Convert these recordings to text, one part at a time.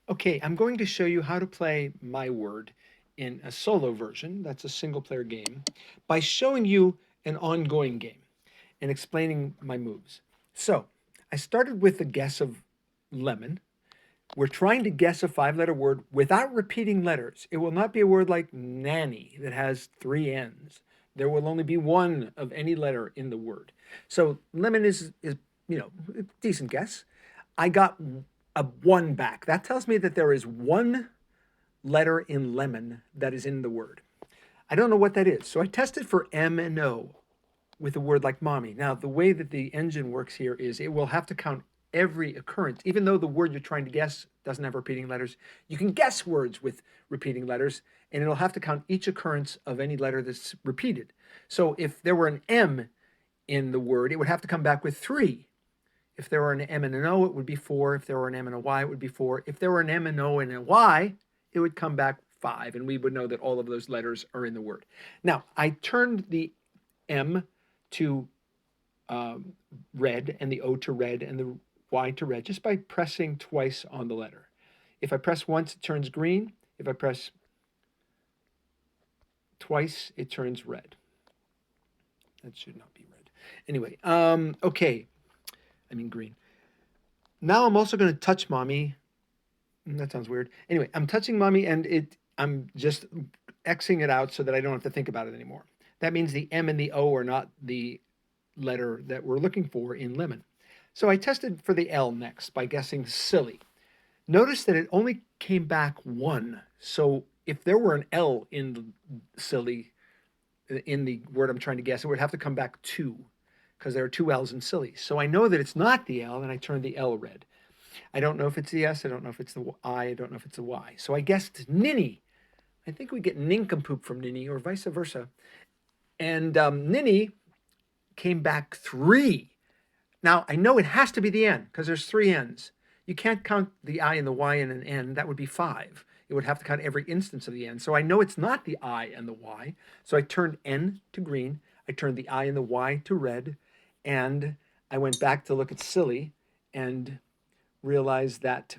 Okay, I'm going to show you how to play My Word in a solo version, that's a single player game, by showing you an ongoing game and explaining my moves. So, I started with the guess of lemon. We're trying to guess a five-letter word without repeating letters. It will not be a word like nanny that has three N's. There will only be one of any letter in the word. So lemon is a decent guess. I got a one back. That tells me that there is one letter in lemon that is in the word. I don't know what that is. So I tested for M and O with a word like mommy. Now, the way that the engine works here is it will have to count every occurrence. Even though the word you're trying to guess doesn't have repeating letters, you can guess words with repeating letters, and it'll have to count each occurrence of any letter that's repeated. So if there were an M in the word, it would have to come back with three. If there were an M and an O, it would be four. If there were an M and a Y, it would be four. If there were an M and O and a Y, it would come back five, and we would know that all of those letters are in the word. Now, I turned the M to red and the O to red and the Y to red just by pressing twice on the letter. If I press once, it turns green. If I press twice, it turns red. That should not be red. Anyway, okay. I mean green. Now I'm also going to touch mommy. That sounds weird. Anyway, I'm touching mommy and I'm just Xing it out so that I don't have to think about it anymore. That means the M and the O are not the letter that we're looking for in lemon. So I tested for the L next by guessing silly. Notice that it only came back one. So if there were an L in silly, in the word I'm trying to guess, it would have to come back two because there are two L's in silly. So I know that it's not the L, and I turned the L red. I don't know if it's the S. I don't know if it's the I. I don't know if it's a Y. So I guessed ninny. I think we get nincompoop from ninny or vice versa. And ninny came back three. Now, I know it has to be the N because there's three N's. You can't count the I and the Y in an N. That would be five. It would have to count every instance of the N. So I know it's not the I and the Y. So I turned N to green. I turned the I and the Y to red. And I went back to look at silly and realized that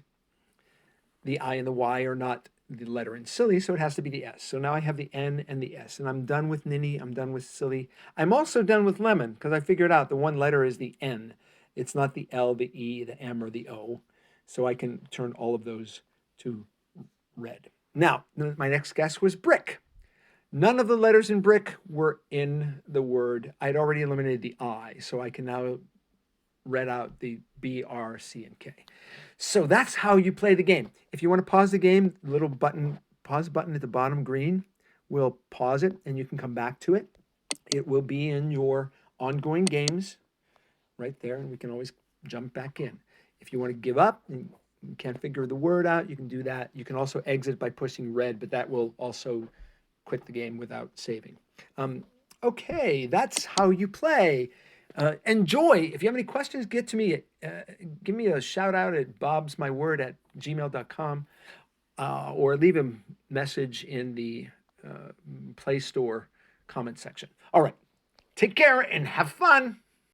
the I and the Y are not the letter in silly, so it has to be the S. So now I have the N and the S, and I'm done with ninny. I'm done with silly. I'm also done with lemon because I figured out the one letter is the N. It's not the L, the E, the M, or the O. So I can turn all of those to red. Now, my next guess was brick. None of the letters in brick were in the word. I'd already eliminated the I, so I can now read out the B, R, C, and K. So that's how you play the game. If you want to pause the game, the little button, pause button at the bottom green will pause it and you can come back to it. It will be in your ongoing games right there, and we can always jump back in. If you want to give up and you can't figure the word out, you can do that. You can also exit by pushing red, but that will also quit the game without saving. Okay, that's how you play. Enjoy. If you have any questions, get to me. Give me a shout out at bobsmyword@gmail.com or leave a message in the Play Store comment section. All right. Take care and have fun.